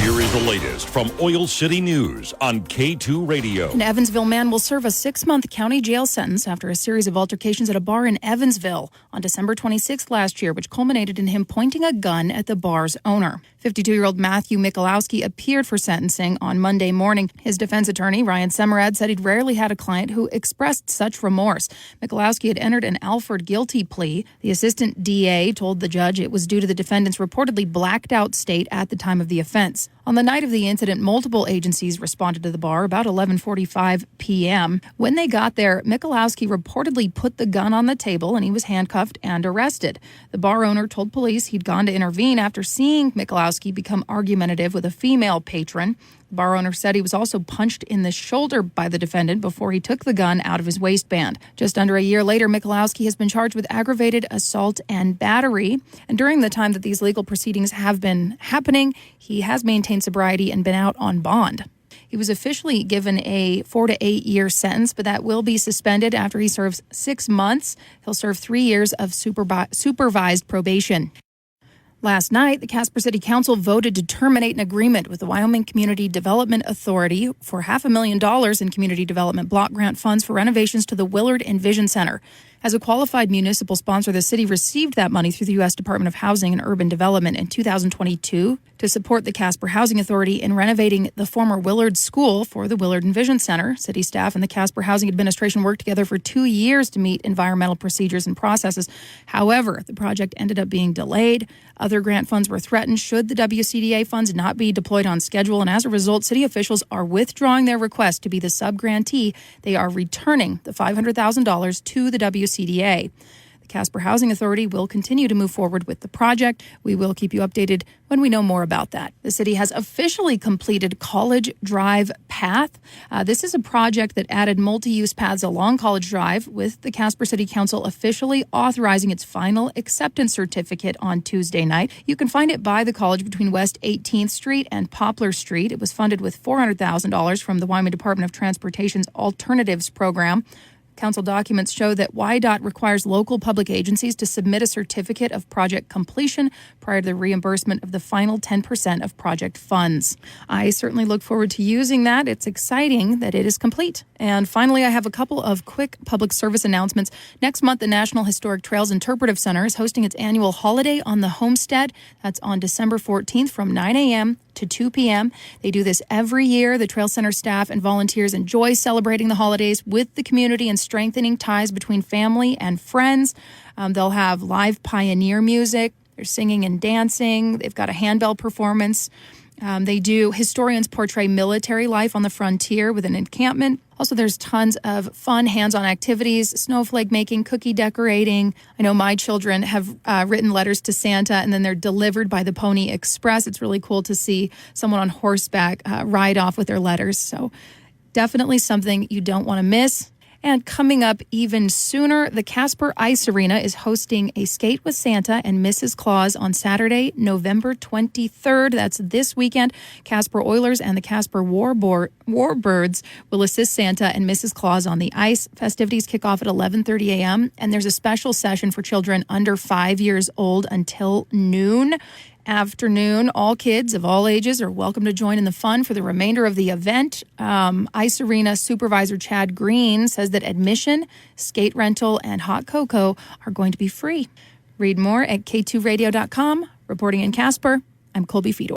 Here is the latest from Oil City News on K2 Radio. An Evansville man will serve a 6-month county jail sentence after a series of altercations at a bar in Evansville on December 26th last year, which culminated in him pointing a gun at the bar's owner. 52-year-old Matthew Michalowski appeared for sentencing on Monday morning. His defense attorney, Ryan Semerad, said he'd rarely had a client who expressed such remorse. Michalowski had entered an Alford guilty plea. The assistant DA told the judge it was due to the defendant's reportedly blacked-out state at the time of the offense. On the night of the incident, multiple agencies responded to the bar about 11:45 p.m. When they got there, Michalowski reportedly put the gun on the table and he was handcuffed and arrested. The bar owner told police he'd gone to intervene after seeing Michalowski become argumentative with a female patron. The bar owner said he was also punched in the shoulder by the defendant before he took the gun out of his waistband. Just under a year later, Michalowski has been charged with aggravated assault and battery. And during the time that these legal proceedings have been happening, he has maintained sobriety and been out on bond. He was officially given a 4 to 8 year sentence, but that will be suspended after he serves 6 months. He'll serve 3 years of supervised probation. Last night, the Casper City Council voted to terminate an agreement with the Wyoming Community Development Authority for $500,000 in community development block grant funds for renovations to the Willard Envision Center. As a qualified municipal sponsor, the city received that money through the U.S. Department of Housing and Urban Development in 2022 to support the Casper Housing Authority in renovating the former Willard School for the Willard Envision Center. City staff and the Casper Housing Administration worked together for 2 years to meet environmental procedures and processes. However, the project ended up being delayed. Other grant funds were threatened should the WCDA funds not be deployed on schedule, and as a result, city officials are withdrawing their request to be the sub-grantee. They are returning the $500,000 to the WCDA. The Casper Housing Authority will continue to move forward with the project. We will keep you updated when we know more about that. The city has officially completed College Drive Path. This is a project that added multi-use paths along College Drive, with the Casper City Council officially authorizing its final acceptance certificate on Tuesday night. You can find it by the college between West 18th Street and Poplar Street. It was funded with $400,000 from the Wyoming Department of Transportation's Alternatives Program. Council documents show that WYDOT requires local public agencies to submit a certificate of project completion prior to the reimbursement of the final 10% of project funds. I certainly look forward to using that. It's exciting that it is complete. And finally, I have a couple of quick public service announcements. Next month, the National Historic Trails Interpretive Center is hosting its annual Holiday on the Homestead. That's on December 14th from 9 a.m. to 2 p.m. They do this every year. The Trail Center staff and volunteers enjoy celebrating the holidays with the community and strengthening ties between family and friends. They'll have live pioneer music. They're singing and dancing. They've got a handbell performance. Historians portray military life on the frontier with an encampment. Also, there's tons of fun hands-on activities, snowflake making, cookie decorating. I know my children have written letters to Santa, and then they're delivered by the Pony Express. It's really cool to see someone on horseback ride off with their letters. So definitely something you don't want to miss. And coming up even sooner, the Casper Ice Arena is hosting a Skate with Santa and Mrs. Claus on Saturday, November 23rd. That's this weekend. Casper Oilers and the Casper Warbirds will assist Santa and Mrs. Claus on the ice. Festivities kick off at 11:30 a.m., and there's a special session for children under 5 years old until noon. Afternoon, all kids of all ages are welcome to join in the fun for the remainder of the event. Ice Arena Supervisor Chad Green says that admission, skate rental, and hot cocoa are going to be free. Read more at k2radio.com. Reporting in Casper, I'm Colby Fedor.